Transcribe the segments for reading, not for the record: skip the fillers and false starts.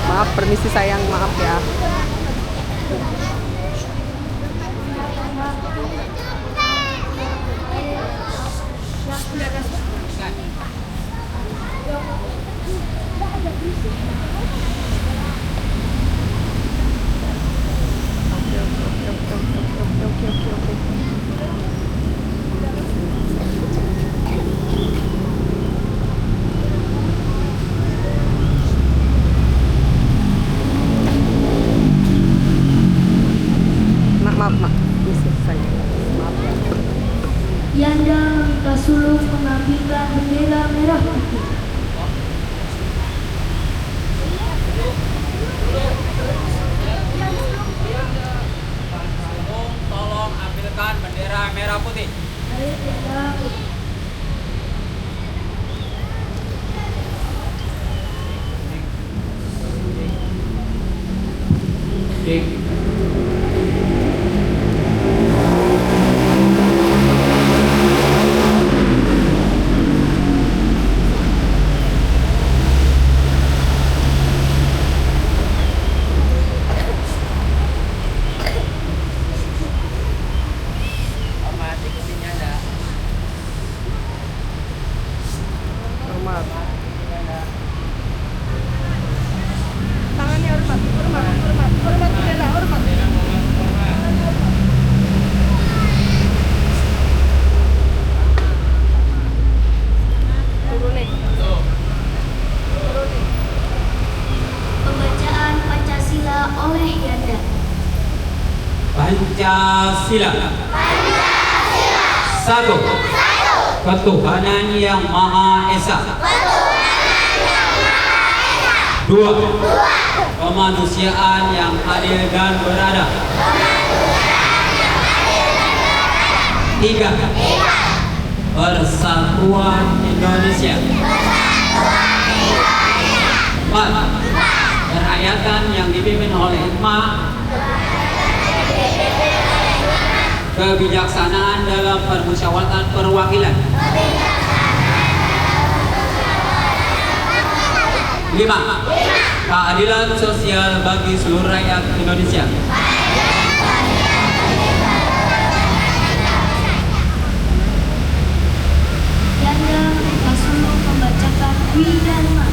Maaf, permisi sayang, maaf ya. Maaf, permisi sayang. Maaf ya. Yanda minta sulung mengambilkan bendera merah putih. Tolong ambilkan bendera merah putih. Bendera putih. Hormat. Tangannya hormat, hormat bendera, hormat. Turunin. Pembacaan Pancasila oleh Yanda. Pancasila. Satu. Ketuhanan yang Maha Esa. Dua. Kemanusiaan yang adil dan beradab. Tiga. Persatuan Indonesia. Empat. Kerakyatan yang dipimpin oleh hikmah, kebijaksanaan dalam permusyawaratan perwakilan. 5. Keadilan sosial bagi seluruh rakyat Indonesia. Yanda minta sulung membacakan Dwi Dharma.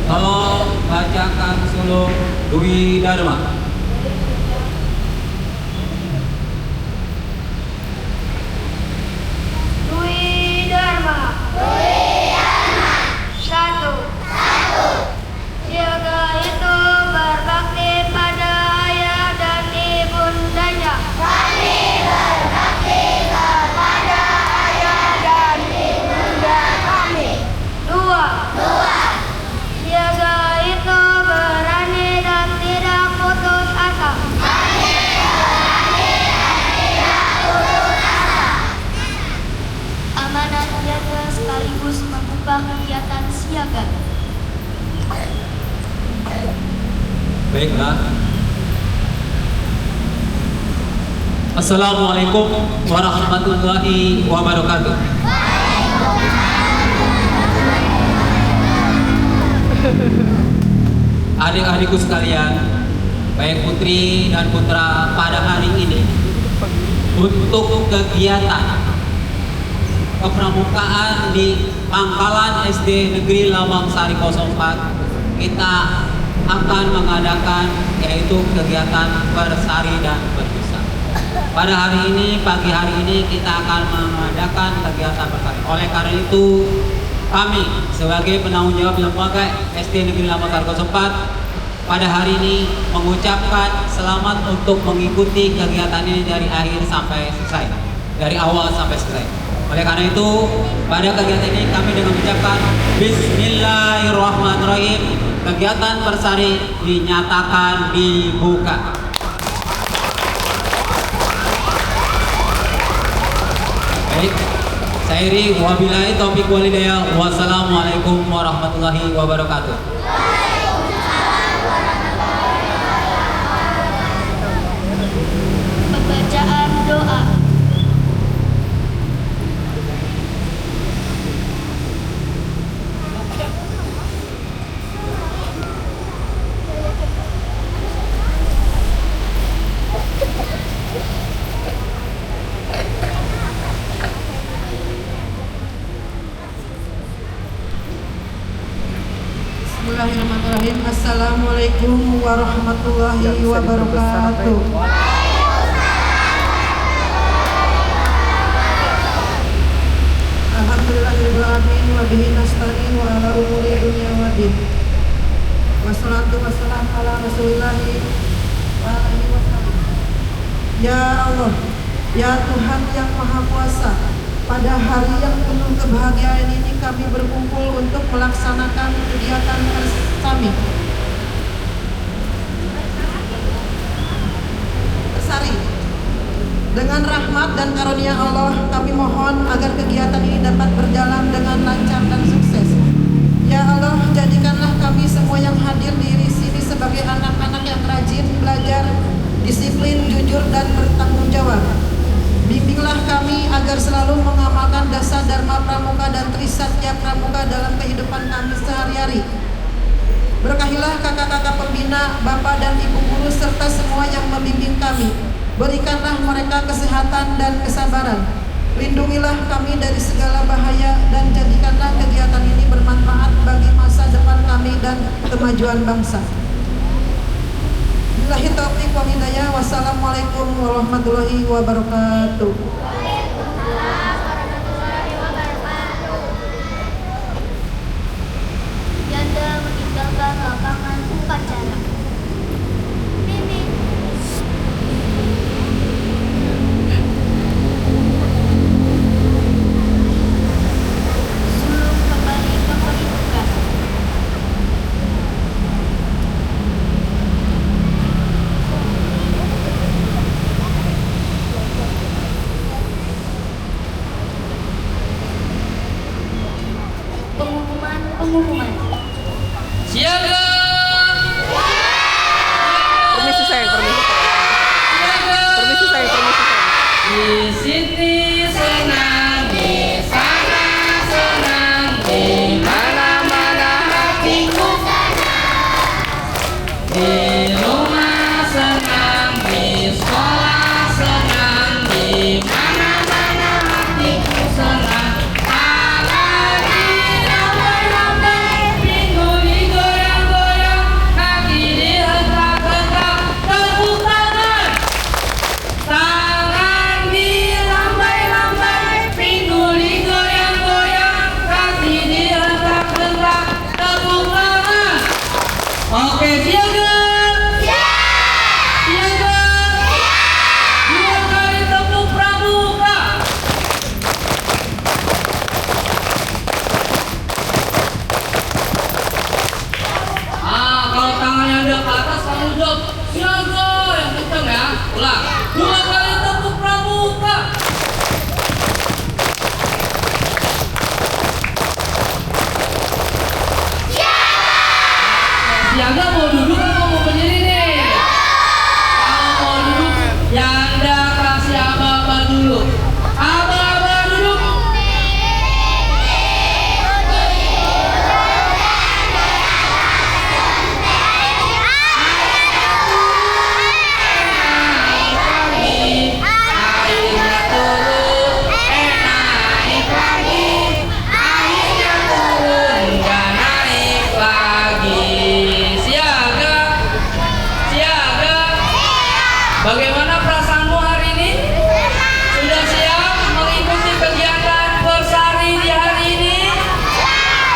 Tolong bacakan sulung Dwi Dharma. Dwi Dharma. Satu. Siaga itu berbakti pada ayah dan ibundanya. Kami berbakti kepada ayah dan ibunda kami. Dua. Siaga itu berani dan tidak putus asa. Kami berani dan tidak putus asa. Amanat jaga sekaligus membuka kegiatan siaga. Baiklah. Assalamualaikum warahmatullahi wabarakatuh. Adik-adikku sekalian, baik putri dan putra, pada hari ini untuk kegiatan kepramukaan di Pangkalan SD Negeri Lambang Sari 04, kita akan mengadakan yaitu kegiatan bersari dan berbusa. Pada hari ini, pagi hari ini kita akan mengadakan kegiatan bersari. Oleh karena itu, kami sebagai penanggung jawab lembaga SD Negeri Lambang Sari 04 pada hari ini mengucapkan selamat untuk mengikuti kegiatan ini dari akhir sampai selesai, dari awal sampai selesai. Oleh karena itu, pada kegiatan ini kami dengan mengucapkan Bismillahirrahmanirrahim. Kegiatan bersari dinyatakan dibuka. Baik, saya iri wabillahi taufiq walhidayah. Wassalamualaikum warahmatullahi wabarakatuh. Pembacaan doa. Bismillahirrahmanirrahim. Assalamualaikum warahmatullahi wabarakatuh. Alhamdulillahirrahmanirrahim. Wa bihi nasta'in wa ala umuri dunya waddin. Wassalatu wassalamu ala rasulillahi wa alihi wasallam. Ya Allah, ya Tuhan yang Maha Kuasa, pada hari yang penuh kebahagiaan ini kami berkumpul untuk melaksanakan kegiatan kami. Sari. Dengan rahmat dan karunia Allah, kami mohon agar kegiatan ini dapat berjalan dengan lancar dan sukses. Ya Allah, jadikanlah kami semua yang hadir di sini sebagai anak-anak yang rajin belajar, disiplin, jujur, dan bertanggung jawab. Bimbinglah kami agar selalu mengamalkan dasar Dharma Pramuka dan Trisatya Pramuka dalam kehidupan kami sehari-hari. Berkahilah kakak-kakak pembina, bapak dan ibu guru serta semua yang membimbing kami. Berikanlah mereka kesehatan dan kesabaran. Lindungilah kami dari segala bahaya dan jadikanlah kegiatan ini bermanfaat bagi masa depan kami dan kemajuan bangsa. Billahi taufiq wal hidayah. Wassalamualaikum warahmatullahi wabarakatuh. Waalaikumsalam warahmatullahi wabarakatuh. Janda meninggalkan lapangan upacara. Mimi. Sulung kembali ke kehidupan. Pengumuman. Siaga. Permisi sayang, permisi sayang. Permisi sayang, permisi sayang. Di sini senang, di sana senang, di mana-mana hatiku senang. Di rumah senang, di sekolah senang, di mana-mana hatiku senang. Apalagi ramai-ramai, minggu digoyang-goyang, kaki dihentak-hentak, tepuk tangan. Tangan dilambai-lambai, pinggul digoyang-goyang, kaki dihentak-hentak, tepuk tangan. Oke, siaga. Siaga. Dua kali tepuk pramuka. Kalau tangannya ada ke atas, kamu jawab siaga yang kenceng ya. Ulang. Dua kali tepuk pramuka. Siaga mau duduk atau mau berdiri nih? Kalau mau duduk, Yanda kasih aba-aba dulu. Aba-aba duduk. Airnya turun, naik lagi. Airnya turun, nggak naik lagi. Siaga, siaga. Bagaimana perasaanmu hari ini? Sudah siap mengikuti kegiatan bersari di hari ini?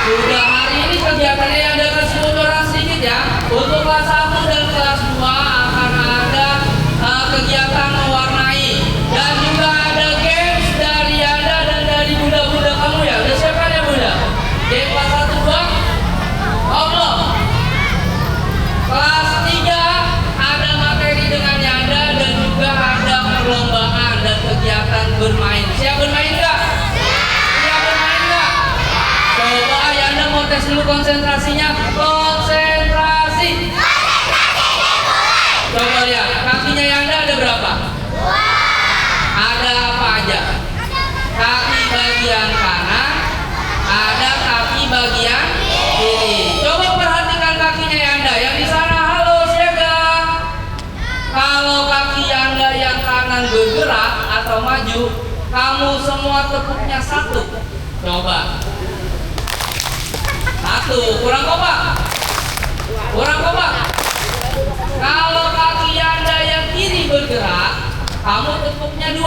Sudah, hari ini kegiatannya ada keseluruhan sedikit ya. Untuk kelas 1 dan kelas 2 akan ada kegiatan mewarnai dan juga ada games dari Anda dan dari bunda-bunda kamu ya. Udah siap kan ya bunda? Game kelas 1 2? Allah. Kelas 3 ada materi dengan Yanda dan juga ada perlombaan dan kegiatan bermain. Siap bermain nggak? Siap bermain nggak? Coba Yanda mau tes dulu konsentrasinya. Konsentrasi. Coba lihat, kakinya Yanda ada berapa? Ada apa aja? Kaki bagian kanan, ada kaki bagian kiri. Coba perhatikan kakinya Yanda. Yang di sana, halo siaga. Kalau kaki Yanda yang kanan bergerak atau maju, kamu semua tepuknya satu. Coba. Satu, kurang kompak. Kurang kompak. Kalau kaki Anda yang kiri bergerak, kamu tepuknya 2.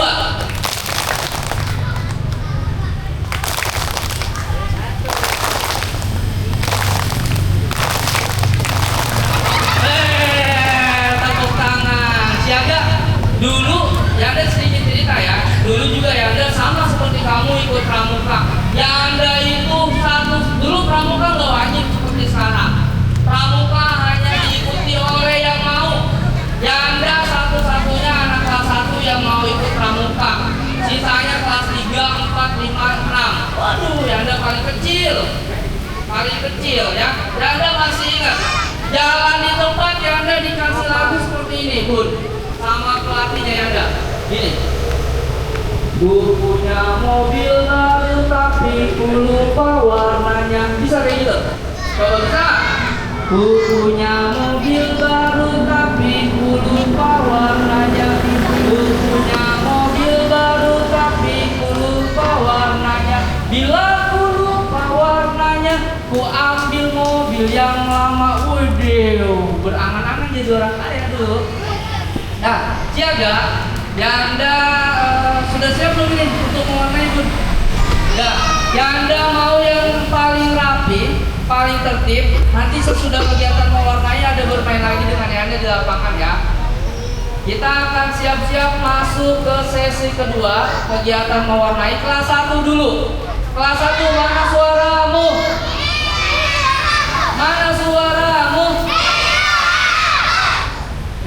Tepuk tangan. Siaga. Dulu Yanda sedikit cerita ya. Dulu juga Yanda sama seperti kamu ikut pramuka. Yanda itu dulu pramuka nggak wajib seperti sekarang. Pramuka hanya diikuti oleh yang mau. Yanda satu-satunya anak kelas 1 yang mau ikut pramuka. Sisanya kelas 3, 4, 5, 6. Waduh, Yanda paling kecil ya. Yanda masih ingat jalan di tempat Yanda dikasih lagu seperti ini, Bun, sama pelatihnya Yanda. Gini. Ku punya mobil baru tapi ku lupa warnanya. Bisa kayak gitu? Coba bisa? Ku punya mobil baru tapi ku lupa warnanya. Ku punya mobil baru tapi ku lupa warnanya. Bila ku lupa warnanya, ku ambil mobil yang lama. Waduh, berangan-angan jadi orang kaya dulu. Nah, siaga, Yanda sudah siap belum nih untuk mewarnai, Bun? Ya, Yanda mau yang paling rapi, paling tertib. Nanti sesudah kegiatan mewarnai ada bermain lagi dengan Yanda di lapangan ya. Kita akan siap-siap masuk ke sesi kedua kegiatan mewarnai. Kelas 1 dulu. Kelas 1 mana suaramu? Mana suaramu?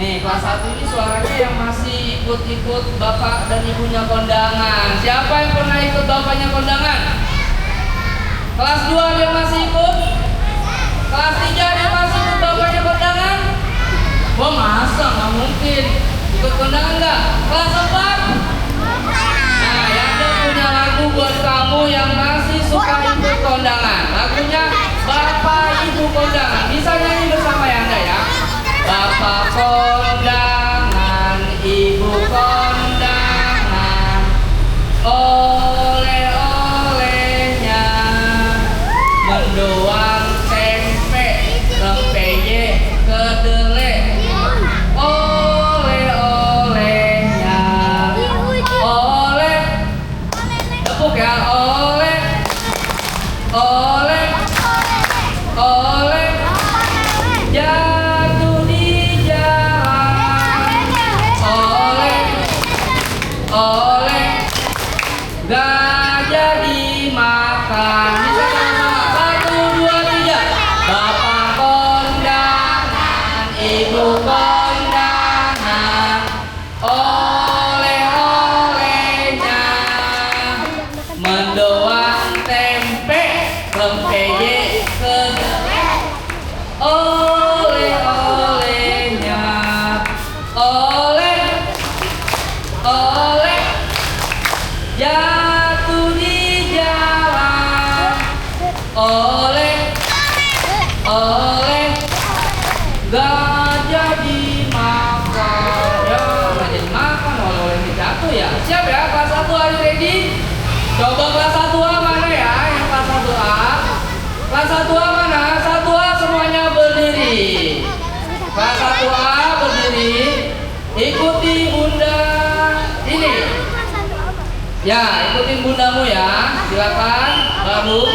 Nih, kelas 1 ini suaranya yang masih ikut-ikut bapak dan ibunya kondangan. Siapa yang pernah ikut bapaknya kondangan? Kelas 2 dia masih ikut? Kelas 3 dia masih ikut bapaknya kondangan? Wah, masa? Nggak mungkin. Ikut kondangan nggak? Kelas 4? Nah, Yanda punya lagu buat kamu yang masih suka ikut kondangan. Lagunya Bapak Ibu Kondangan. Bisa nyanyi bersama Yanda ya? Bapak kondangan, ibu kondangan, oleh-olehnya mendoan tempe, rempeye, kedelai. Oleh-olehnya, oleh, tepuk ya, oleh, oleh, oleh, jatuh di jalan, oleh, gak jadi makan. Bisa sama, 1, 2, 3. Bapak kondangan, ibu kondangan, oleh-olehnya mendoan tempe, rempeye, kedelai. Oleh-olehnya, oleh, jatuh di jalan, oleh, gak jadi makan. Ya, gak jadi makan, oleh-olehnya jatuh ya. Siap ya, kelas 1 are you ready? Coba kelas 1A mana ya, yang kelas 1A? Kelas 1A mana? 1A semuanya berdiri. Kelas 1A berdiri. Ikuti bunda ini. Ya, ikutin bundamu ya. Silakan, Babu.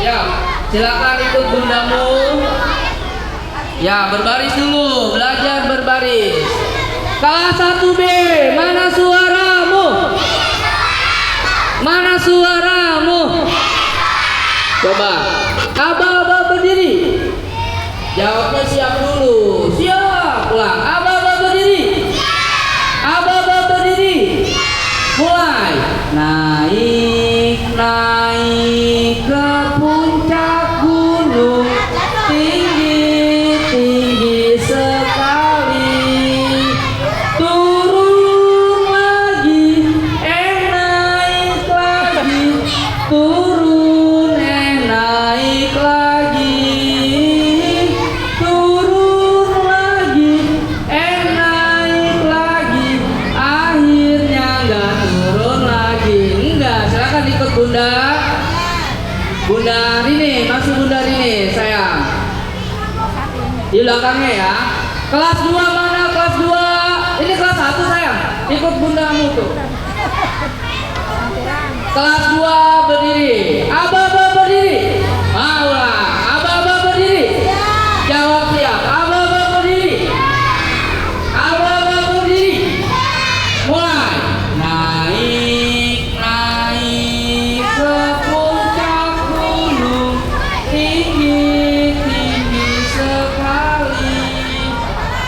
Ya, silakan ikut bundamu. Ya, berbaris dulu, belajar berbaris. Kelas 1B, mana suaramu? Mana suaramu? Coba, aba-aba berdiri. Jawabnya siap dulu. Siap, pulang. Aba-aba berdiri. Aba-aba berdiri. Mulai. Naik, naik ke puncak gunung. Tinggi, tinggi sekali. Turun lagi, naik lagi. Turun, naik lagi. Turun lagi, Di belakangnya ya. Kelas 2 mana? Kelas 2. Ini kelas 1 sayang. Ikut bundamu tuh. Kelas 2 berdiri. Aba-aba berdiri. Ulang. Aba-aba berdiri. Jawab siap. Aba-aba berdiri. Aba-aba berdiri. Mulai. Naik, naik ke puncak gunung, tinggi, tinggi sekali.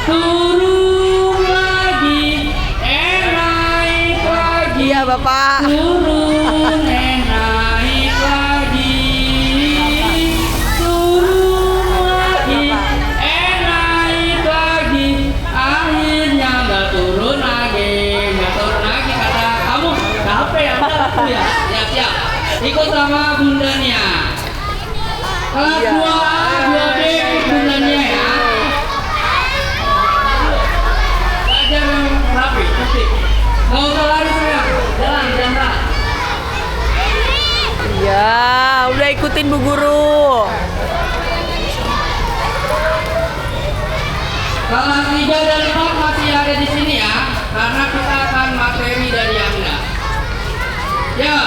Turun lagi, naik lagi. Iya Bapak. Turun, naik lagi. Turun lagi, naik lagi. Akhirnya nggak turun lagi, kata kamu. Capek ya, aku ya. Siap. Ikut sama bundanya. Kelas Iya. 2A, 2B ikut bundanya ya. Belajar yang rapi, tertib. Nggak usah lari sayang, jalan. Iya, udah ikutin Bu Guru. Kelas 3 dan 4 masih ada di sini ya, karena kita akan materi dari Anda. Ya,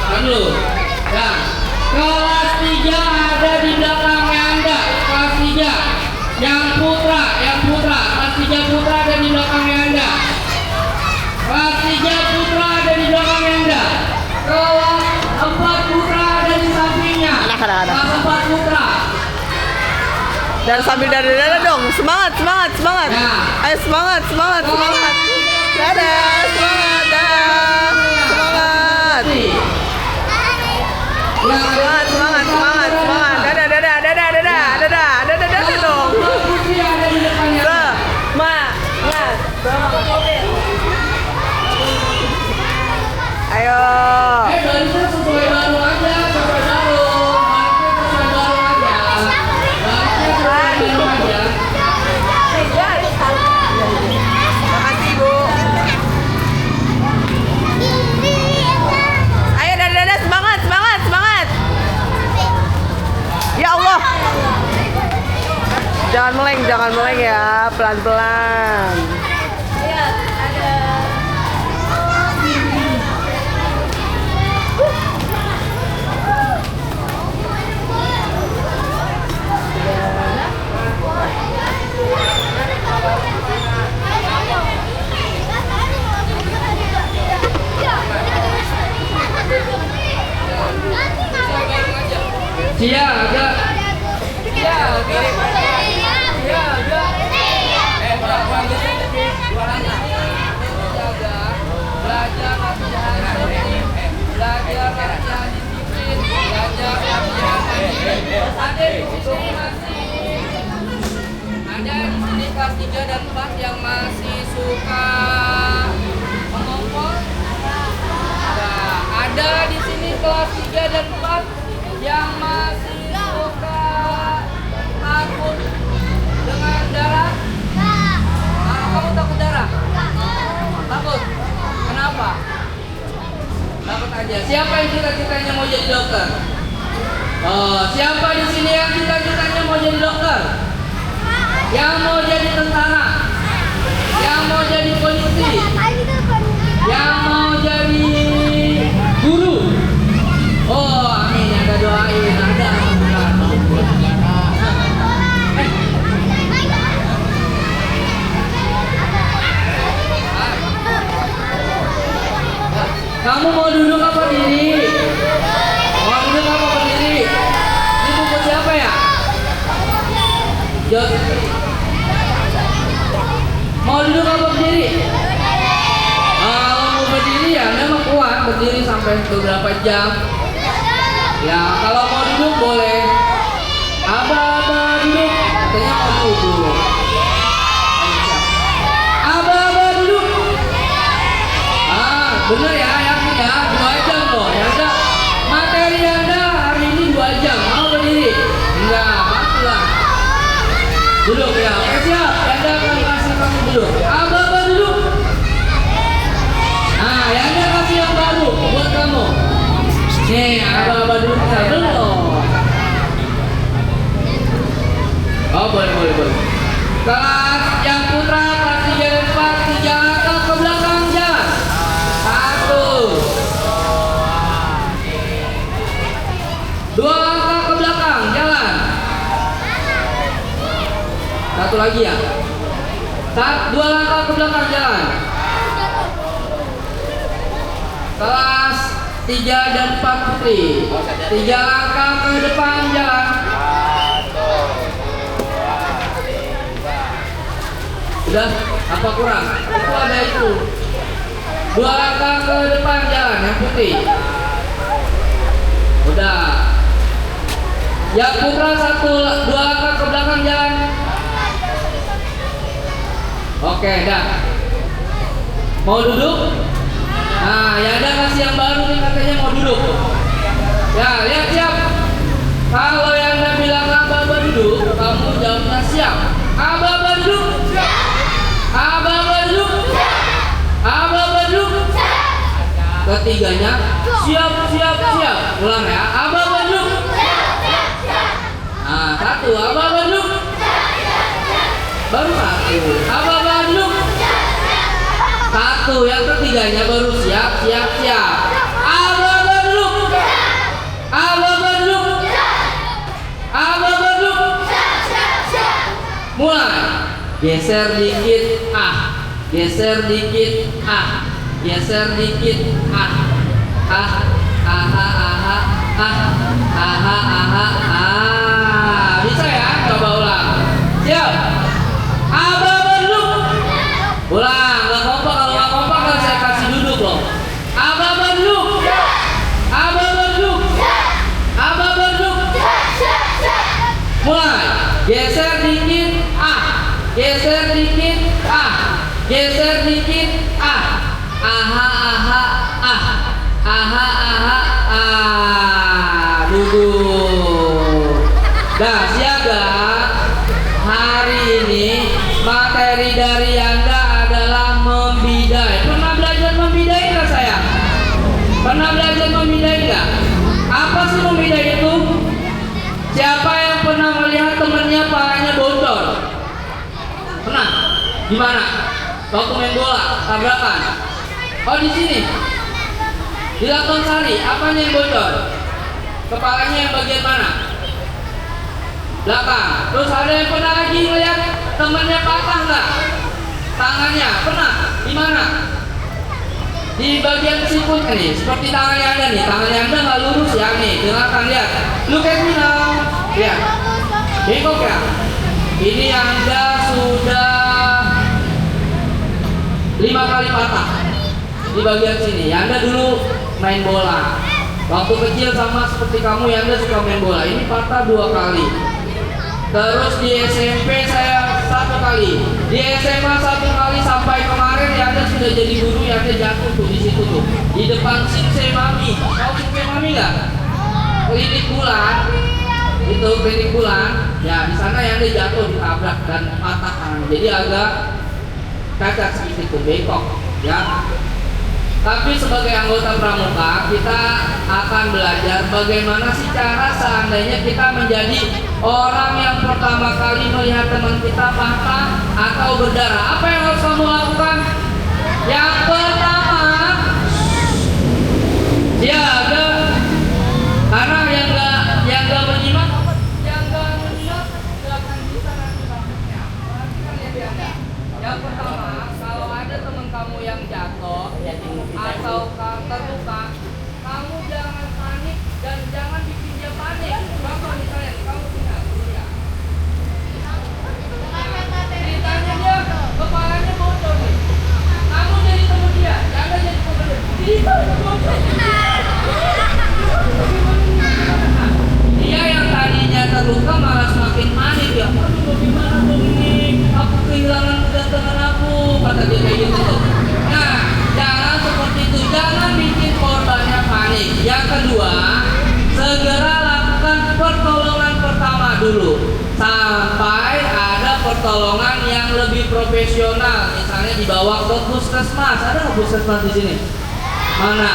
kan dulu. Ya, kelas 3 ada di belakangnya Anda. Kelas 3 yang putra. Kelas 3 putra ada di belakangnya Anda. Kelas 3 putra ada di belakangnya Anda. Kelas 4 putra ada di sampingnya. Anak. Kelas 4 putra. Dan sambil dada dong. Semangat. Ya. Ayo semangat. Dadah, semangat, dadah. Semangat. Semangat. Dadah dong. Semangat. Ayo. Barisnya sesuai baru aja, sesuai baru. Makasih Bu. Ayo dadah, semangat. Ya Allah. Jangan meleng ya, pelan-pelan. Siaga. Belajar latihan disiplin, belajar latihan mandiri. Ada di sini kelas 3 dan 4 yang masih suka mengompol. Ada di sini kelas 3 dan 4 yang masih suka takut dengan darah. Kamu takut darah? Takut? Kenapa? Takut aja. Siapa yang cita-citanya mau jadi dokter? Siapa di sini yang cita-citanya mau jadi dokter? Yang mau jadi tentara? Yang mau jadi polisi? Yang mau jadi guru? Amin. Ada doain. Ada. Kamu mau duduk apa berdiri? Mau duduk apa berdiri? Ini buku siapa ya? Mau duduk apa berdiri? Kalau mau berdiri ya Anda mah kuat berdiri sampai beberapa jam. Ya kalau mau duduk boleh. Aba-aba duduk. Katanya mau duduk. Aba-aba duduk. Bener ya, yakin ya, 2 jam loh. Ya udah, materi Anda hari ini 2 jam. Mau berdiri? Enggak, pastilah. Duduk ya, oke siap. Anda akan kasih kamu duduk. Aba-aba duduk. Nah, ya Anda kasih yang baru buat kamu. Nih, aba-aba duduk. Belum. Oh, boleh. Kelas yang putra, kelas 3 dan 4, 3 langkah ke belakang jalan. 1, 2 langkah ke belakang jalan. 1 lagi ya. 2 langkah ke belakang jalan. Kelas 3 dan 4 putri, 3 langkah ke depan jalan. Udah, apa kurang? Itu ada itu. 2 langkah ke depan jalan yang putih. Udah. Yang putra 2 langkah ke belakang jalan. Oke, dah. Mau duduk? Nah, ya ada kasih yang baru nih katanya mau duduk. Ya, lihat siap. Kalau yang Anda bilang Aba duduk, kamu jawabnya siap. Aba duduk. Siap. Aba duduk. Siap. Aba duduk. Siap. Ketiganya siap. Ulang ya. Aba duduk. Siap. Nah, 1 Aba duduk. Baru 1. Aba duduk. 1, yang ketiganya baru siap. Aba duduk. Aba duduk. Aba duduk. Mulai. Geser dikit, geser dikit, geser dikit, bisa ya? Coba ulang. Siap. Aba duduk. Ulang. Nggak kompak, kalau nggak kompak kan saya kasih duduk loh. Aba duduk. Aba duduk. Aba duduk. Mulai. Geser dikit, geser dikit, geser dikit, duduk. Dah, siaga. Hari ini materi dari Anda adalah membidai. Pernah belajar membidai nggak saya? Pernah belajar membidai nggak? Apa sih membidai itu? Siapa yang pernah melihat temannya palanya bocor? Pernah? Di mana? Waktu main bola, tabrakan. Oh, di sini. Di Lakon Sari, apanya yang bocor? Kepalanya yang bagian mana? Belakang. Terus ada yang pernah lagi melihat temannya patah nggak? Tangannya, pernah? Di mana? Di bagian sikutnya nih, seperti tangannya Anda nih. Tangannya Anda nggak lurus ya nih. Dengarkan, lihat. Look at me now. Lihat. Bengkok ya. Ini Anda sudah 5 kali patah di bagian sini. Anda dulu main bola. Waktu kecil sama seperti kamu, Anda suka main bola. Ini patah 2 kali. Terus di SMP saya 1 kali. Di SMA 1 kali sampai kemarin Anda sudah jadi guru, Anda jatuh tuh di situ tuh. Di depan Sinse Mami. Tahu Sinse Mami nggak? Klinik bulan. Itu klinik bulan. Ya, di sana Anda jatuh, ditabrak dan patah tangan. Jadi agak cacat sedikit tuh, bengkok, ya. Tapi sebagai anggota pramuka kita akan belajar bagaimana sih cara seandainya kita menjadi orang yang pertama kali melihat teman kita patah atau berdarah. Apa yang harus kamu lakukan? Yang pertama, jaga. Karena yang nggak menyimak nggak akan bisa nanti maksudnya. Perhatikan ya Anda. Yang pertama, kalau ada teman kamu yang jatuh atau terluka, kamu jangan panik dan jangan bikin dia panik. Contoh misalnya, kamu tinggal dulu ya. Ceritanya dia kepalanya bocor nih. Kamu jadi teman dia, jangan jadi teman dia. Dia yang tadinya terluka malah semakin panik ya. Aduh, bagaimana dong ini? Aku kehilangan kedatangan aku, kata dia kayak gitu tuh. Nah, jangan seperti itu, jangan bikin korbannya panik. Yang kedua, segera lakukan pertolongan pertama dulu sampai ada pertolongan yang lebih profesional. Misalnya dibawa ke puskesmas. Ada nggak puskesmas di sini? Mana?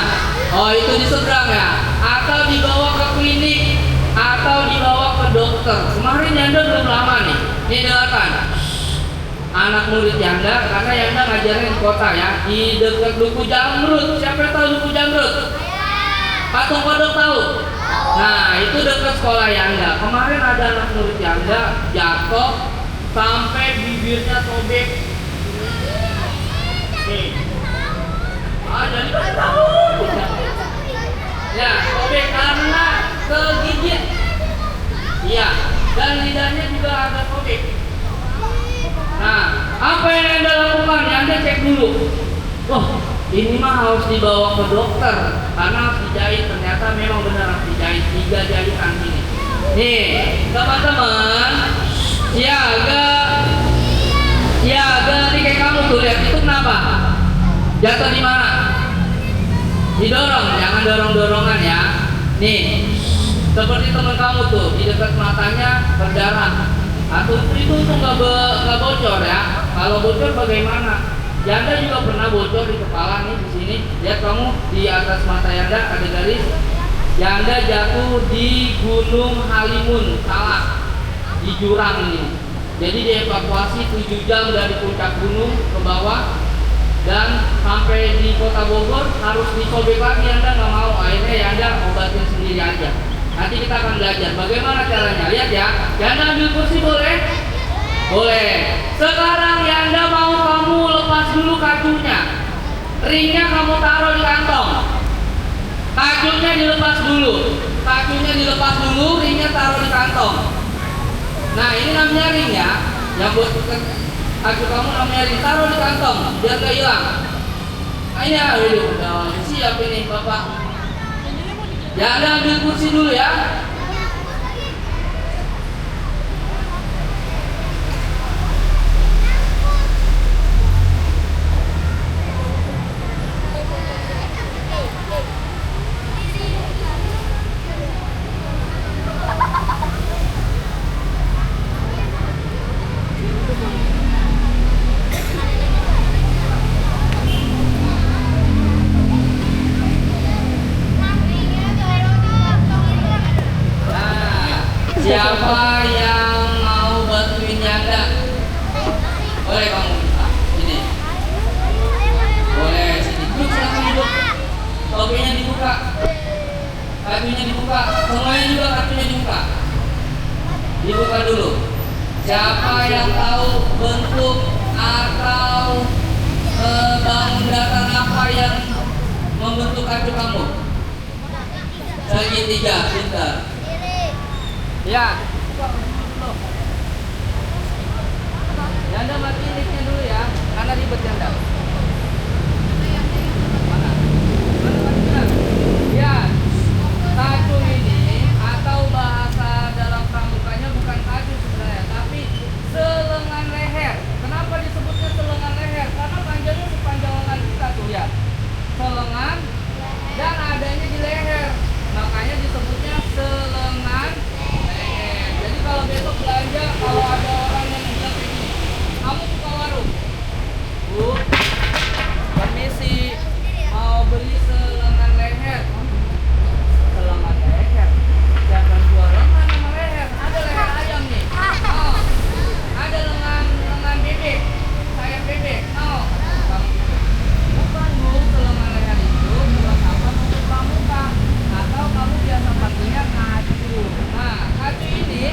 Oh, itu di seberang ya. Atau dibawa ke klinik, atau dibawa ke dokter. Kemarin Anda belum lama nih Ini dengarkan. Anak murid Yanda, karena Yanda ngajarnya di kota ya, di dekat Duku Jamrut. Siapa yang tahu Duku Jamrut? Patung Kodok tahu? Nah, itu dekat sekolah Yanda. Kemarin ada anak murid Yanda jatuh sampai bibirnya sobek. Nih. Jadi kan tahu. Ya, sobek karena kegigit. Iya, dan lidahnya juga agak sobek. Nah, apa yang Anda lakukan? Anda cek dulu. Oh, ini mah harus dibawa ke dokter karena harus dijahit. Ternyata memang benar harus dijahit. 3 jahitan ini. Nih, teman-teman, siaga, nih kayak kamu tuh lihat itu kenapa? Jatuh di mana? Didorong, jangan dorong-dorongan ya. Nih, seperti teman kamu tuh di dekat matanya berdarah. Atau itu tuh nggak bocor ya. Kalau bocor bagaimana? Yanda juga pernah bocor di kepala nih di sini. Lihat kamu di atas mata Yanda ada garis. Yanda jatuh di Gunung Halimun, salah di jurang ini. Jadi dievakuasi 7 jam dari puncak gunung ke bawah dan sampai di kota Bogor harus disobek lagi. Yanda nggak mau, akhirnya Yanda obatin sendiri aja. Nanti kita akan belajar bagaimana caranya. Lihat ya, Yanda ambil kursi boleh? Boleh. Sekarang Yanda mau kamu lepas dulu kacunya. Ringnya kamu taruh di kantong. Kacunya dilepas dulu. Ringnya taruh di kantong. Nah, ini namanya ring ya. Yang buat kacu kamu namanya ring, taruh di kantong biar gak hilang. Nah, ini udah siap ini Bapak. Ya, Anda ambil kursi dulu ya. Siapa yang mau bantuin Yanda? Boleh kamu bisa. Sini. Boleh sini. Duduk, silakan duduk. Topinya dibuka. Kakinya dibuka. Semuanya juga kakinya dibuka. Dibuka dulu. Siapa yang tahu bentuk atau bangun datar apa yang membentuk kaki kamu? Segitiga, pintar. Ya. Yanda matiin mic-nya dulu ya, karena ribet Yanda. Mana? Ya. Kacu ini atau bahasa dalam pramukanya bukan kacu sebenarnya, tapi selengan leher. Kenapa disebutnya selengan leher? Karena panjangnya sepanjang lengan kita tuh ya. Selengan dan adanya di leher. Makanya disebutnya selengan. Kalau besok belanja, kalau ada orang yang bilang kayak gini, kamu buka warung, Bu, permisi, mau beli selengan leher. Selengan leher? Jangan jual lengan sama leher. Ada leher ayam nih. Oh, ada lengan bebek, sayap bebek. Oh, bukan Bu, selengan leher itu buat apa untuk pramuka? Atau kamu biasa panggilnya kacu. Nah, kacu ini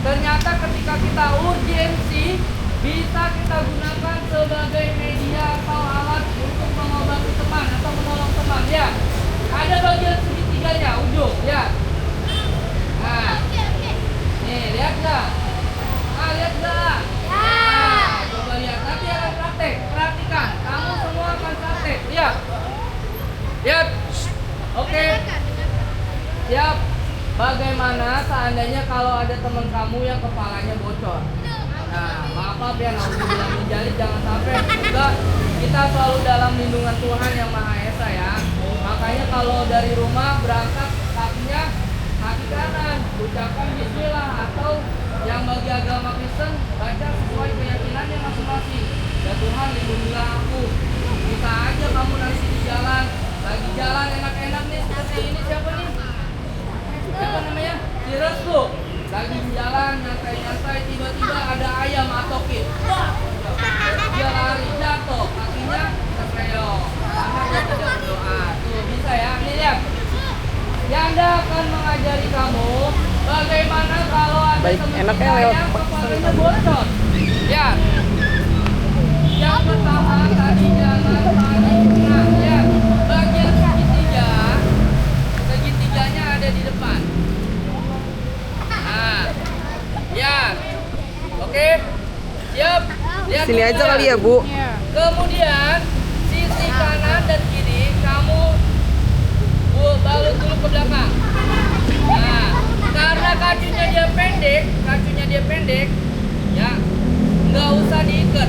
ternyata ketika kita urgensi bisa kita gunakan sebagai media atau alat untuk mengobati teman atau menolong teman ya. Ada bagian segitiganya ujung ya. Nah, nih lihat nggak? Lihat nggak? Nah, coba lihat. Nanti akan praktek. Perhatikan. Kamu semua akan praktek. Lihat. Lihat. Oke. Siap. Bagaimana seandainya kalau ada teman kamu yang kepalanya bocor? Nah, maaf ya, naudzubillah min dzalik, jangan sampai. Juga kita selalu dalam lindungan Tuhan yang Maha Esa ya. Makanya kalau dari rumah berangkat kakinya kaki kanan, ucapkan bismillah, atau yang bagi agama Kristen baca sesuai keyakinannya masing-masing. Ya Tuhan, lindungilah aku. Bisa aja kamu nanti di jalan, lagi jalan enak-enak nih seperti ini, siapa nih? Siapa namanya? Si Restu. Lagi di jalan nyantai-nyantai, tiba-tiba ada ayam Yanda akan mengajari kamu bagaimana kalau ada Baik, teman enaknya kita lewat yang pakai kepalanya bocor. Ya. Yang pertama tadi jangan panik. Nah, ya. Bagian segitiganya ada di depan. Nah. Ya. Oke. Siap. Lihat Sini dulu aja kali ya, Bu. Kemudian sisi kanan dan kiri kamu balut dulu ke belakang. Nah, karena kacunya dia pendek, ya nggak usah diikat,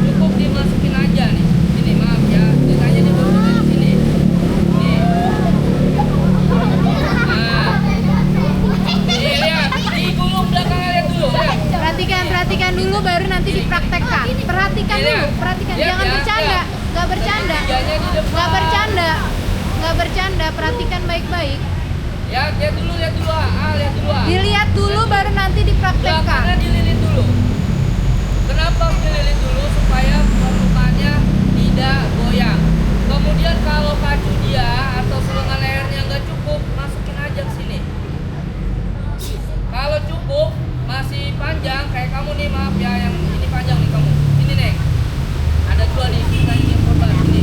cukup dimasukin aja nih. Ini maaf ya, ditanya dimasukin di sini. Nih. Nah, nih lihat, digulung belakangnya lihat dulu. Lihat. Perhatikan dulu baru nanti dipraktekkan. Perhatikan dulu, perhatikan. Lihat Jangan ya, bercanda, lihat. nggak bercanda, Segitiganya di depan. nggak bercanda. Perhatikan baik-baik. Ya, lihat dulu lihat dulu. Dilihat dulu baru nanti Belakangnya dipraktekkan. dililit dulu. Kenapa harus dililit dulu? Supaya permukaannya tidak goyang. Kemudian kalau kacu dia atau selengan lehernya nggak cukup, masukin aja ke sini. Kalau cukup, masih panjang kayak kamu nih, maaf ya, yang ini panjang nih kamu. Ini nih, ada dua nih, kita ini korban ini.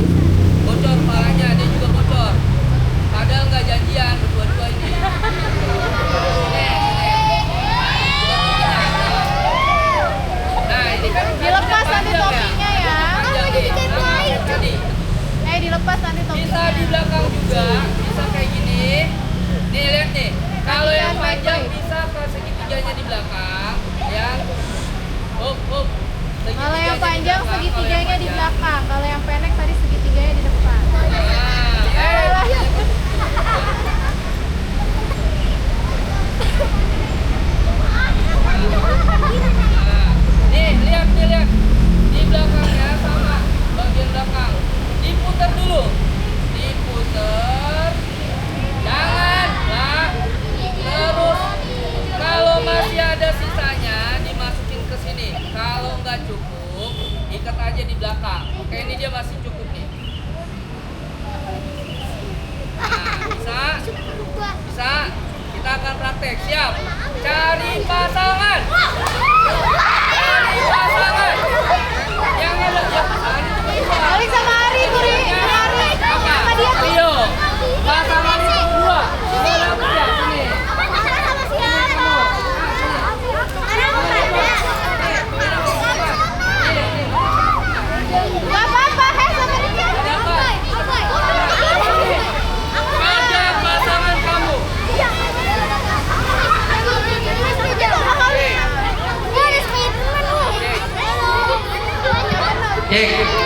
Bocor palanya, dia juga bocor. Padahal nggak janjian berdua-dua ini. Nah, ini kan Dilepas nanti panjang topinya ya. Panjang nih. Nah, tadi. Dilepas nanti topinya. Bisa di belakang juga, bisa kayak gini. Nih lihat nih. Kalau yang panjang bisa ke segitiganya di belakang, yang Kalau yang panjang Kalau yang segitiganya di panjang. belakang. Kalau yang pendek tadi segitiganya di depan. Nah, nih lihat di belakangnya sama bagian belakang diputar dulu, jangan nah, terus kalau masih ada sisanya dimasukin ke sini, kalau nggak cukup ikat aja di belakang. Oke, ini dia masih cukup nih. Nah, bisa kita akan praktek. Siap, cari pasangan yang ada ya pasangan itu berdua. Alik sama Ari, Kuri. Ari. Apa? Sama dia. Rio, pasangan itu berdua. Boleh aku ya sini. Gak apa-apa, sama dia. Ada pasangan kamu.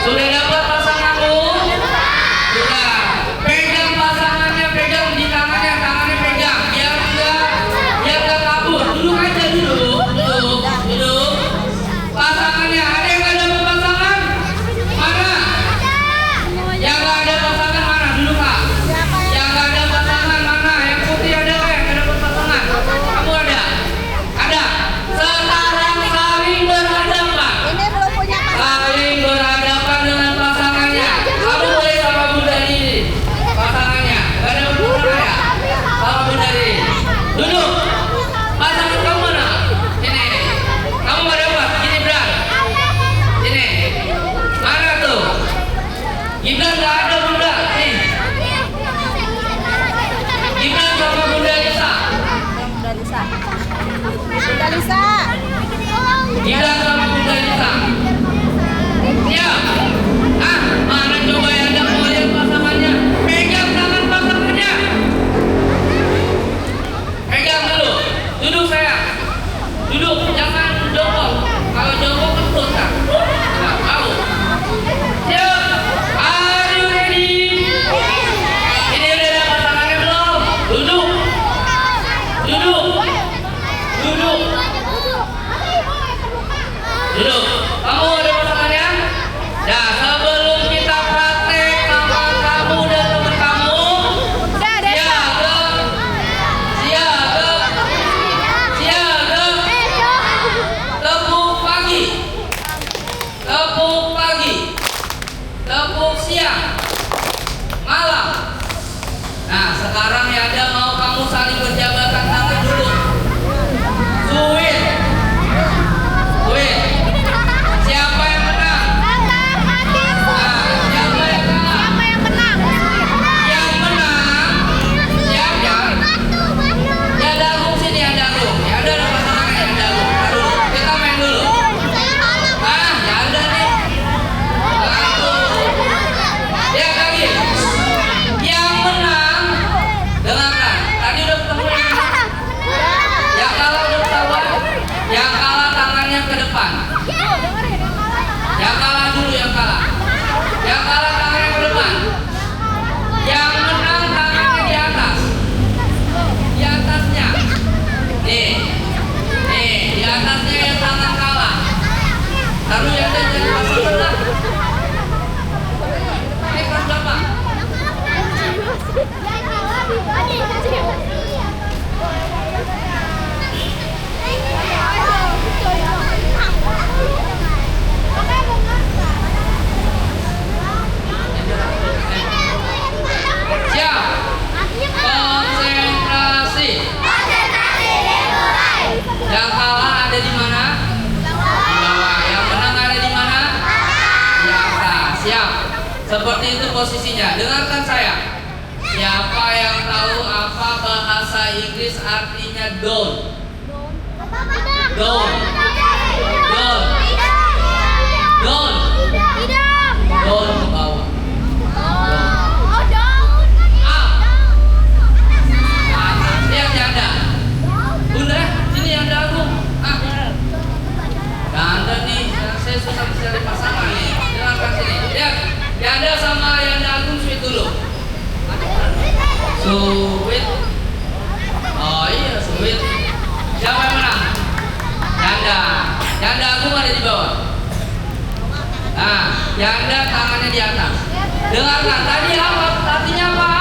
Sudah dapat pasanganmu? Sudah. Pegang pasangannya, pegang di tangannya, tangannya pegang. Biar enggak kabur. Duduk aja duduk. Pasangannya, ada yang nggak dapat pasangan? Mana? Yang nggak ada pasangan mana? Duduk Kak. Yang nggak ada pasangan mana? Yang putih ada nggak yang nggak dapat pasangan? Kamu ada? Ada. Sekarang saling berhadapan. Saling berhadapan dengan pasangannya. Kamu boleh sama Bunda ini. Pasangannya. Gak ada pasangan ya? Sama Bunda ini. Duduk. Pasangan kamu mana? Sini. Kamu gak dapat. Gini Bran. Sini. Mana tuh? Gibran gak ada Bunda. Nih. Gibran sama Bunda Lisa. Gibran sama Bunda Lisa. Siap. Mana coba yang ada mau lihat pasangannya? Pegang tangan pasangannya. Pegang dulu. Duduk sayang. Duduk. Jangan jongkok. Kalau jongkok kentut kan. Nah, tahu. Siap. Are you ready? Ini udah ada pasangannya belum? Duduk. Kamu ada pasangannya? Nah, sebelum kita praktek sama kamu dan teman kamu, siaga, tepuk pagi, tepuk siang, malam. Nah, sekarang ya ada mau saling berjabatan tangan dulu. Suwit. Suwit. Siapa yang menang? Nah, siapa yang kalah? Yang menang. Siapa? Ya Dagung sini ya Dagung. Ya udah pasangan ya Dagung. Aduh, kita main dulu. Ya udah nih. Satu. Lihat lagi. Yang menang. Dengarkan. Tadi udah ketemu yang menang. Yang kalah udah ketahuan. Yang kalah tangannya ke depan. Yang kalah dulu yang kalah. Yang kalah tangannya ke depan. Yang menang tangannya di atas. Di atasnya. Nih. Nih, di atasnya yang tangan kalah. Taruh yang ada jadi pasangan lah. Ini kelas berapa? Siap. Konsentrasi. Yang kalah ada di mana? Di bawah. Yang menang ada di mana? Di atas. Siap. Seperti itu posisinya. Dengarkan saya. Siapa yang tahu apa bahasa Inggris artinya don't? Don't. Don't. Don't. Don't ke bawah. Atas. Lihat janda. Bunda, sini yang Dagung. Janda nih, saya susah cari pasangan nih. Dengarkan sini. Lihat, janda sama yang Dagung sweet dulu. Sweet. Oh iya, sweet. Siapa yang menang? Janda. Janda Agung ada di bawah. Nah, janda tangannya di atas. Dengarkan, tadi apa? Artinya apa?